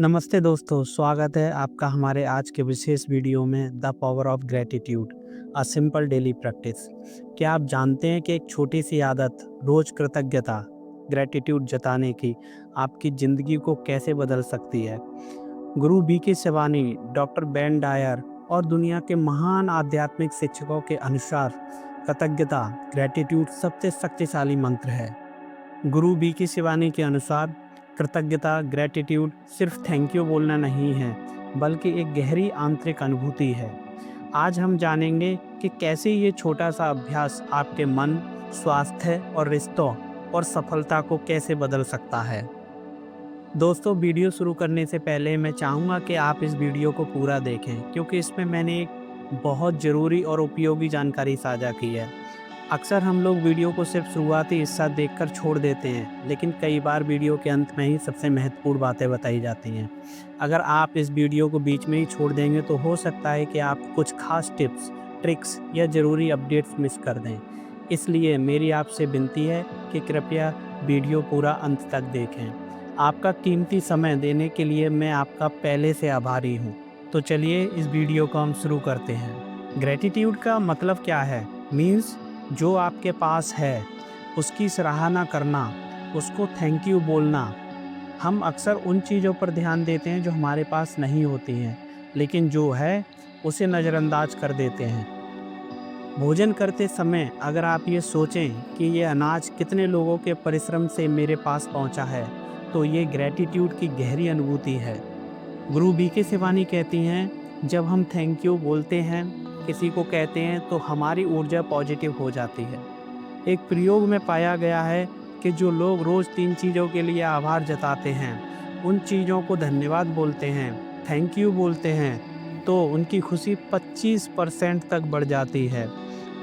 नमस्ते दोस्तों, स्वागत है आपका हमारे आज के विशेष वीडियो में the power of gratitude a simple daily practice. क्या आप जानते हैं कि एक छोटी सी आदत रोज कृतज्ञता ग्रैटिट्यूड जताने की आपकी ज़िंदगी को कैसे बदल सकती है। गुरु बी के शिवानी, डॉक्टर बेन डायर और दुनिया के महान आध्यात्मिक शिक्षकों के अनुसार कृतज्ञता ग्रैटिट्यूड सबसे शक्तिशाली मंत्र है। गुरु बी की शिवानी के अनुसार कृतज्ञता ग्रैटिट्यूड सिर्फ थैंक यू बोलना नहीं है, बल्कि एक गहरी आंतरिक अनुभूति है। आज हम जानेंगे कि कैसे ये छोटा सा अभ्यास आपके मन, स्वास्थ्य और रिश्तों और सफलता को कैसे बदल सकता है। दोस्तों, वीडियो शुरू करने से पहले मैं चाहूँगा कि आप इस वीडियो को पूरा देखें, क्योंकि इसमें मैंने एक बहुत ज़रूरी और उपयोगी जानकारी साझा की है। अक्सर हम लोग वीडियो को सिर्फ शुरुआती हिस्सा देखकर छोड़ देते हैं, लेकिन कई बार वीडियो के अंत में ही सबसे महत्वपूर्ण बातें बताई जाती हैं। अगर आप इस वीडियो को बीच में ही छोड़ देंगे तो हो सकता है कि आप कुछ खास टिप्स, ट्रिक्स या ज़रूरी अपडेट्स मिस कर दें। इसलिए मेरी आपसे विनती है कि कृपया वीडियो पूरा अंत तक देखें। आपका कीमती समय देने के लिए मैं आपका पहले से आभारी हूँ। तो चलिए इस वीडियो को हम शुरू करते हैं। ग्रैटिट्यूड का मतलब क्या है? मीन्स जो आपके पास है उसकी सराहना करना, उसको थैंक यू बोलना। हम अक्सर उन चीज़ों पर ध्यान देते हैं जो हमारे पास नहीं होती हैं, लेकिन जो है उसे नज़रअंदाज कर देते हैं। भोजन करते समय अगर आप ये सोचें कि ये अनाज कितने लोगों के परिश्रम से मेरे पास पहुंचा है, तो ये ग्रैटिट्यूड की गहरी अनुभूति है। गुरु बी के शिवानी कहती हैं, जब हम थैंक यू बोलते हैं, किसी को कहते हैं, तो हमारी ऊर्जा पॉजिटिव हो जाती है। एक प्रयोग में पाया गया है कि जो लोग रोज़ 3 चीज़ों के लिए आभार जताते हैं, उन चीज़ों को धन्यवाद बोलते हैं, थैंक यू बोलते हैं, तो उनकी खुशी 25% तक बढ़ जाती है।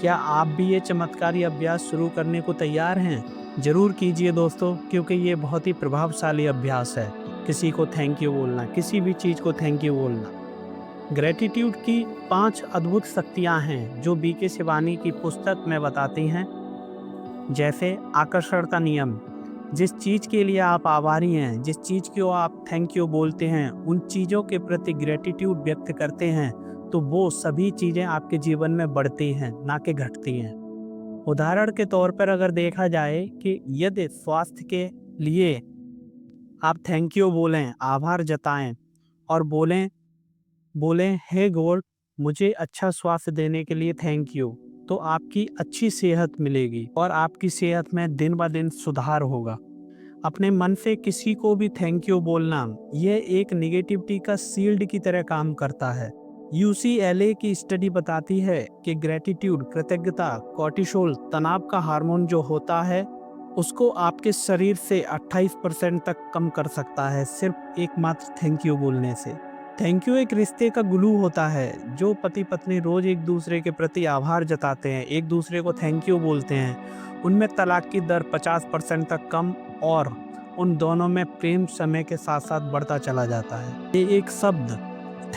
क्या आप भी ये चमत्कारी अभ्यास शुरू करने को तैयार हैं? ज़रूर कीजिए दोस्तों, क्योंकि ये बहुत ही प्रभावशाली अभ्यास है। किसी को थैंक यू बोलना, किसी भी चीज़ को थैंक यू बोलना। ग्रैटिट्यूड की 5 अद्भुत शक्तियाँ हैं जो बी के शिवानी की पुस्तक में बताती हैं। जैसे आकर्षण का नियम, जिस चीज़ के लिए आप आभारी हैं, जिस चीज़ को आप थैंक यू बोलते हैं, उन चीज़ों के प्रति ग्रैटिट्यूड व्यक्त करते हैं, तो वो सभी चीज़ें आपके जीवन में बढ़ती हैं, ना कि घटती हैं। उदाहरण के तौर पर अगर देखा जाए कि यदि स्वास्थ्य के लिए आप थैंक यू बोलें, आभार जताएं और बोलें बोलें हे गॉड, मुझे अच्छा स्वास्थ्य देने के लिए थैंक यू, तो आपकी अच्छी सेहत मिलेगी और आपकी सेहत में दिन ब दिन सुधार होगा। अपने मन से किसी को भी थैंक यू बोलना, यह एक निगेटिविटी का शील्ड की तरह काम करता है। यूसीएलए की स्टडी बताती है कि ग्रैटिट्यूड, कृतज्ञता, कॉर्टिसोल, तनाव का हार्मोन जो होता है, उसको आपके शरीर से 28% तक कम कर सकता है, सिर्फ एकमात्र थैंक यू बोलने से। थैंक यू एक रिश्ते का ग्लू होता है। जो पति पत्नी रोज एक दूसरे के प्रति आभार जताते हैं, एक दूसरे को थैंक यू बोलते हैं, उनमें तलाक की दर 50% तक कम और उन दोनों में प्रेम समय के साथ साथ बढ़ता चला जाता है। ये एक शब्द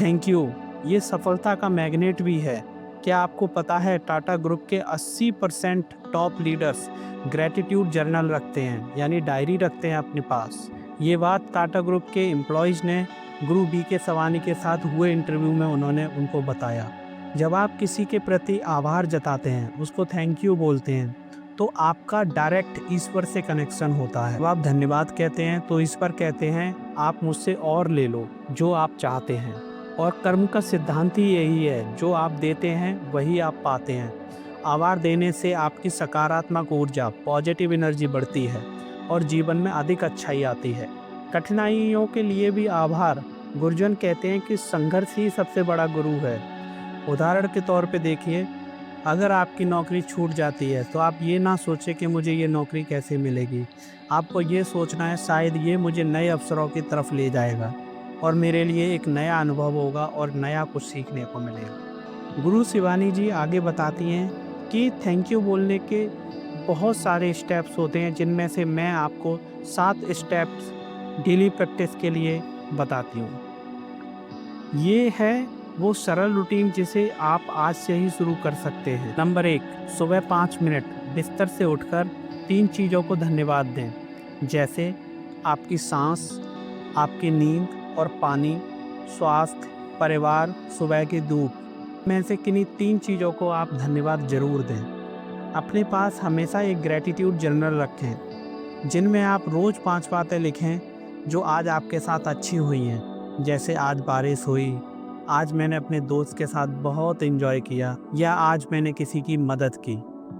थैंक यू, ये सफलता का मैग्नेट भी है। क्या आपको पता है टाटा ग्रुप के 80% टॉप लीडर्स ग्रैटिट्यूड जर्नल रखते हैं, यानी डायरी रखते हैं अपने पास। ये बात टाटा ग्रुप के एम्प्लॉयज़ ने गुरु बी के शिवानी के साथ हुए इंटरव्यू में उन्होंने उनको बताया। जब आप किसी के प्रति आभार जताते हैं, उसको थैंक यू बोलते हैं, तो आपका डायरेक्ट ईश्वर से कनेक्शन होता है। जब आप धन्यवाद कहते हैं तो ईश्वर कहते हैं आप मुझसे और ले लो जो आप चाहते हैं। और कर्म का सिद्धांत ही यही है, जो आप देते हैं वही आप पाते हैं। आभार देने से आपकी सकारात्मक ऊर्जा, पॉजिटिव एनर्जी बढ़ती है और जीवन में अधिक अच्छाई आती है। कठिनाइयों के लिए भी आभार। गुरुजन कहते हैं कि संघर्ष ही सबसे बड़ा गुरु है। उदाहरण के तौर पे देखिए, अगर आपकी नौकरी छूट जाती है तो आप ये ना सोचें कि मुझे ये नौकरी कैसे मिलेगी। आपको ये सोचना है शायद ये मुझे नए अवसरों की तरफ ले जाएगा और मेरे लिए एक नया अनुभव होगा और नया कुछ सीखने को मिलेगा। गुरु शिवानी जी आगे बताती हैं कि थैंक यू बोलने के बहुत सारे स्टेप्स होते हैं, जिनमें से मैं आपको 7 स्टेप्स डेली प्रैक्टिस के लिए बताती हूँ। ये है वो सरल रूटीन जिसे आप आज से ही शुरू कर सकते हैं। नंबर 1, सुबह 5 मिनट बिस्तर से उठकर 3 चीज़ों को धन्यवाद दें, जैसे आपकी सांस, आपकी नींद और पानी, स्वास्थ्य, परिवार, सुबह की धूप में से किन्हीं 3 चीज़ों को आप धन्यवाद ज़रूर दें। अपने पास हमेशा एक ग्रैटिट्यूड जर्नल रखें, जिनमें आप रोज़ 5 बातें लिखें जो आज आपके साथ अच्छी हुई हैं। जैसे आज बारिश हुई, आज मैंने अपने दोस्त के साथ बहुत एंजॉय किया, या आज मैंने किसी की मदद की।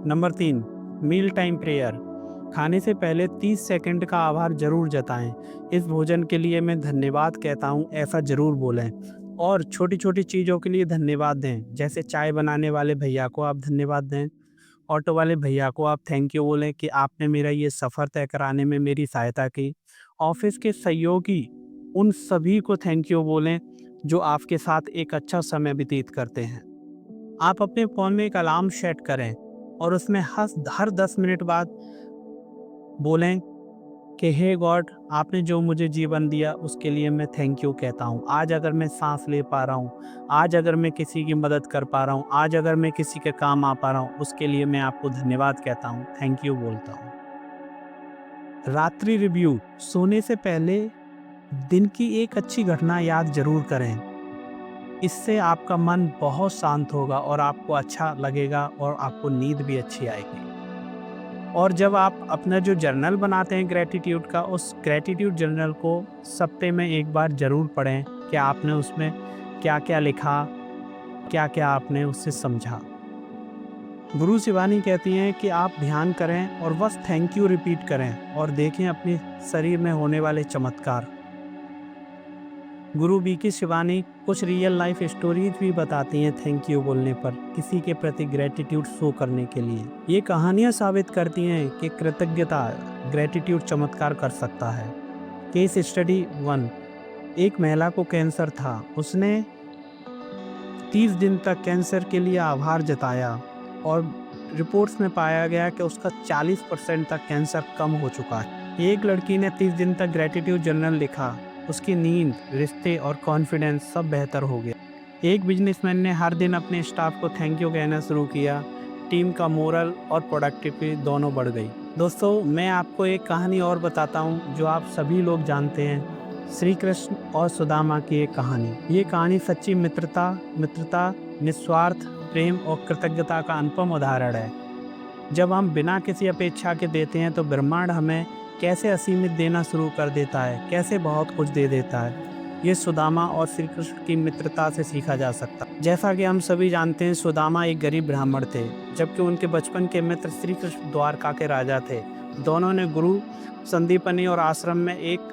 Number 3, meal time prayer. खाने से पहले 30 सेकंड का आभार जरूर जताएं। इस भोजन के लिए मैं धन्यवाद कहता हूँ, ऐसा जरूर बोलें। और छोटी छोटी चीज़ों के लिए धन्यवाद दें, जैसे चाय बनाने वाले भैया को आप धन्यवाद दें, ऑटो वाले भैया को आप थैंक यू बोलें कि आपने मेरा ये सफ़र तय कराने में मेरी सहायता की। ऑफिस के सहयोगी, उन सभी को थैंक यू बोलें जो आपके साथ एक अच्छा समय व्यतीत करते हैं। आप अपने फ़ोन में एक अलार्म सेट करें और उसमें हर 10 मिनट बाद बोलें कि हे गॉड, आपने जो मुझे जीवन दिया उसके लिए मैं थैंक यू कहता हूँ। आज अगर मैं सांस ले पा रहा हूँ, आज अगर मैं किसी की मदद कर पा रहा हूँ, आज अगर मैं किसी के काम आ पा रहा हूँ, उसके लिए मैं आपको धन्यवाद कहता हूँ, थैंक यू बोलता हूँ। रात्रि रिव्यू। सोने से पहले दिन की एक अच्छी घटना याद जरूर करें। इससे आपका मन बहुत शांत होगा और आपको अच्छा लगेगा और आपको नींद भी अच्छी आएगी। और जब आप अपना जो जर्नल बनाते हैं ग्रैटिट्यूड का, उस ग्रैटिट्यूड जर्नल को सप्ते में एक बार ज़रूर पढ़ें कि आपने उसमें क्या क्या लिखा, क्या क्या आपने उससे समझा। गुरु शिवानी कहती हैं कि आप ध्यान करें और बस थैंक यू रिपीट करें और देखें अपने शरीर में होने वाले चमत्कार। गुरु बीकी शिवानी कुछ रियल लाइफ स्टोरीज भी बताती हैं थैंक यू बोलने पर, किसी के प्रति ग्रेटिट्यूड शो करने के लिए। ये कहानियां साबित करती हैं कि कृतज्ञता, ग्रेटिट्यूड चमत्कार कर सकता है। Case study 1। एक महिला को कैंसर था। उसने 30 दिन तक कैंसर के लिए आभार जताया और रिपोर्ट्स में पाया गया कि उसका 40% तक कैंसर कम हो चुका है। एक लड़की ने 30 दिन तक ग्रेटिट्यूड जर्नल लिखा। उसकी नींद, रिश्ते और कॉन्फिडेंस सब बेहतर हो गया। एक बिजनेसमैन ने हर दिन अपने स्टाफ को थैंक यू कहना शुरू किया। टीम का मोरल और प्रोडक्टिविटी दोनों बढ़ गई। दोस्तों, मैं आपको एक कहानी और बताता हूँ जो आप सभी लोग जानते हैं, श्री कृष्ण और सुदामा की एक कहानी। ये कहानी सच्ची मित्रता, निस्वार्थ प्रेम और कृतज्ञता का अनुपम उदाहरण है। जब हम बिना किसी अपेक्षा के देते हैं तो ब्रह्मांड हमें कैसे असीमित देना शुरू कर देता है, कैसे बहुत कुछ दे देता है। ये सुदामा और श्री कृष्ण की मित्रता से सीखा जा सकता है। जैसा कि हम सभी जानते हैं, सुदामा एक गरीब ब्राह्मण थे, जबकि उनके बचपन के मित्र श्री कृष्ण द्वारका के राजा थे। दोनों ने गुरु संदीपनी और आश्रम में एक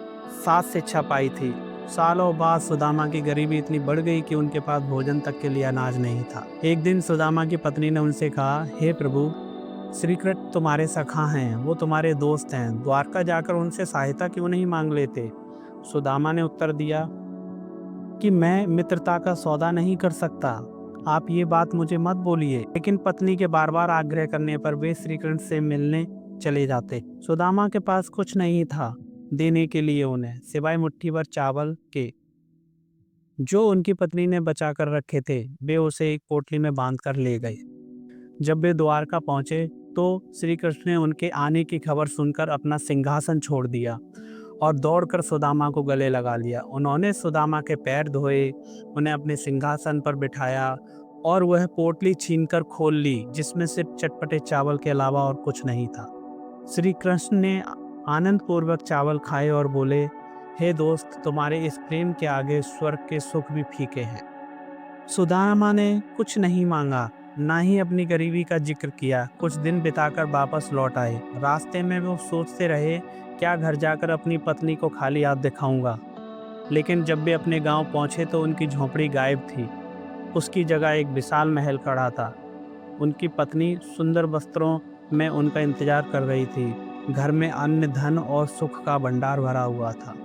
साथ शिक्षा पाई थी। सालों बाद सुदामा की गरीबी इतनी बढ़ गई कि उनके पास भोजन तक के लिए अनाज नहीं था। एक दिन सुदामा की पत्नी ने उनसे कहा, हे प्रभु, श्री कृष्ण तुम्हारे सखा हैं, वो तुम्हारे दोस्त हैं, द्वारका जाकर उनसे सहायता क्यों नहीं मांग लेते? सुदामा ने उत्तर दिया कि मैं मित्रता का सौदा नहीं कर सकता, आप ये बात मुझे मत बोलिए। लेकिन पत्नी के बार बार आग्रह करने पर वे श्री कृष्ण से मिलने चले जाते। सुदामा के पास कुछ नहीं था देने के लिए उन्हें, सिवाय मुट्ठी भर चावल के जो उनकी पत्नी ने बचा कर रखे थे। वे उसे एक पोटली में बांध कर ले गए। जब वे द्वारका पहुंचे तो श्री कृष्ण ने उनके आने की खबर सुनकर अपना सिंहासन छोड़ दिया और दौड़कर सुदामा को गले लगा लिया। उन्होंने सुदामा के पैर धोए, उन्हें अपने सिंहासन पर बिठाया और वह पोटली छीनकर खोल ली, जिसमें सिर्फ चटपटे चावल के अलावा और कुछ नहीं था। श्री कृष्ण ने आनंद पूर्वक चावल खाए और बोले, हे दोस्त, तुम्हारे इस प्रेम के आगे स्वर्ग के सुख भी फीके हैं। सुदामा ने कुछ नहीं मांगा, ना ही अपनी गरीबी का जिक्र किया। कुछ दिन बिताकर वापस लौट आए। रास्ते में वो सोचते रहे, क्या घर जाकर अपनी पत्नी को खाली हाथ दिखाऊंगा। लेकिन जब वे अपने गांव पहुंचे तो उनकी झोंपड़ी गायब थी। उसकी जगह एक विशाल महल खड़ा था। उनकी पत्नी सुंदर वस्त्रों में उनका इंतजार कर रही थी। घर में अन्न, धन और सुख का भंडार भरा हुआ था।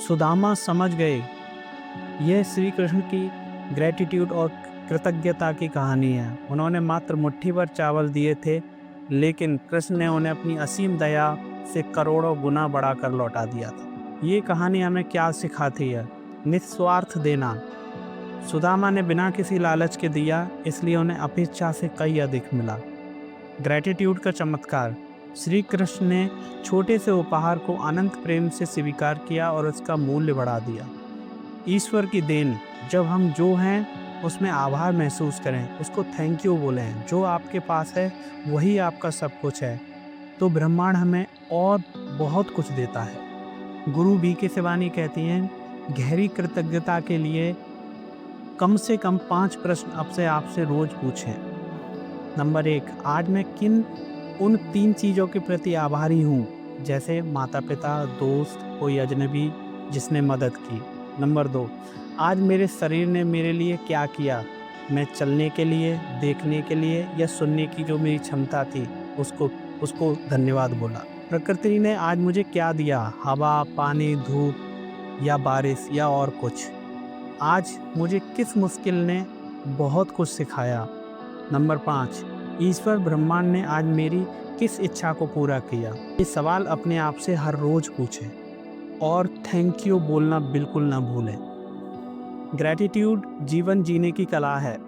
सुदामा समझ गए, यह श्री कृष्ण की ग्रेटिट्यूड और कृतज्ञता की कहानी है। उन्होंने मात्र मुट्ठी भर चावल दिए थे, लेकिन कृष्ण ने उन्हें अपनी असीम दया से करोड़ों गुना बढ़ाकर लौटा दिया था। ये कहानी हमें क्या सिखाती है? निस्वार्थ देना। सुदामा ने बिना किसी लालच के दिया, इसलिए उन्हें अपेक्षा से कई अधिक मिला। ग्रेटिट्यूड का चमत्कार। श्री कृष्ण ने छोटे से उपहार को अनंत प्रेम से स्वीकार किया और उसका मूल्य बढ़ा दिया। ईश्वर की देन, जब हम जो हैं उसमें आभार महसूस करें, उसको थैंक यू बोलें। जो आपके पास है वही आपका सब कुछ है, तो ब्रह्मांड हमें और बहुत कुछ देता है। गुरु बी के शिवानी कहती हैं, गहरी कृतज्ञता के लिए कम से कम 5 प्रश्न अब से आपसे रोज पूछें। नंबर 1, आज मैं किन उन 3 चीज़ों के प्रति आभारी हूँ, जैसे माता पिता, दोस्त, कोई अजनबी जिसने मदद की। नंबर 2, आज मेरे शरीर ने मेरे लिए क्या किया। मैं चलने के लिए, देखने के लिए या सुनने की जो मेरी क्षमता थी उसको उसको धन्यवाद बोला। प्रकृति ने आज मुझे क्या दिया, हवा, पानी, धूप या बारिश या और कुछ। आज मुझे किस मुश्किल ने बहुत कुछ सिखाया। नंबर 5, ईश्वर ब्रह्मांड ने आज मेरी किस इच्छा को पूरा किया। ये सवाल अपने आप से हर रोज पूछें और थैंक यू बोलना बिल्कुल ना भूलें। ग्रैटिट्यूड जीवन जीने की कला है।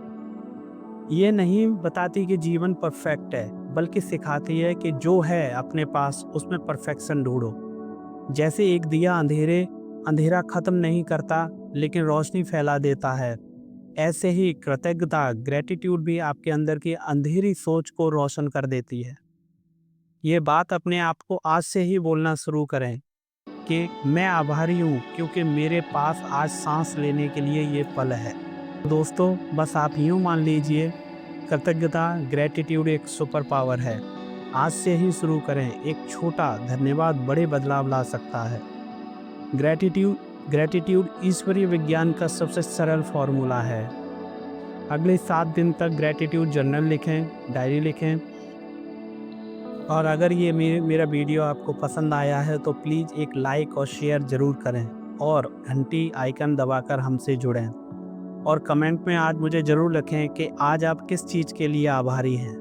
ये नहीं बताती कि जीवन परफेक्ट है, बल्कि सिखाती है कि जो है अपने पास उसमें परफेक्शन ढूंढो। जैसे एक दिया अंधेरा खत्म नहीं करता, लेकिन रोशनी फैला देता है, ऐसे ही कृतज्ञता, ग्रैटिट्यूड भी आपके अंदर की अंधेरी सोच को रोशन कर देती है। ये बात अपने आप को आज से ही बोलना शुरू करें कि मैं आभारी हूँ क्योंकि मेरे पास आज सांस लेने के लिए ये पल है। दोस्तों, बस आप यूँ मान लीजिए, कृतज्ञता, ग्रैटिट्यूड एक सुपर पावर है। आज से ही शुरू करें। एक छोटा धन्यवाद बड़े बदलाव ला सकता है। ग्रैटिट्यूड ईश्वरीय विज्ञान का सबसे सरल फॉर्मूला है। अगले 7 दिन तक ग्रैटिट्यूड जर्नल लिखें, डायरी लिखें। और अगर ये मेरा वीडियो आपको पसंद आया है तो प्लीज़ एक लाइक और शेयर ज़रूर करें और घंटी आइकन दबाकर हमसे जुड़ें। और कमेंट में आज मुझे ज़रूर लिखें कि आज आप किस चीज़ के लिए आभारी हैं।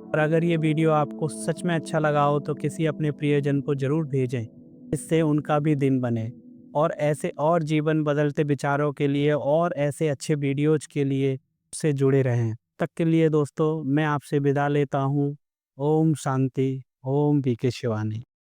और अगर ये वीडियो आपको सच में अच्छा लगा हो तो किसी अपने प्रियजन को ज़रूर भेजें, इससे उनका भी दिन बने। और ऐसे और जीवन बदलते विचारों के लिए और ऐसे अच्छे वीडियोज़ के लिए से जुड़े रहें। तक के लिए दोस्तों, मैं आपसे विदा लेता हूँ। ओम शांति, ओम वी के शिवानी।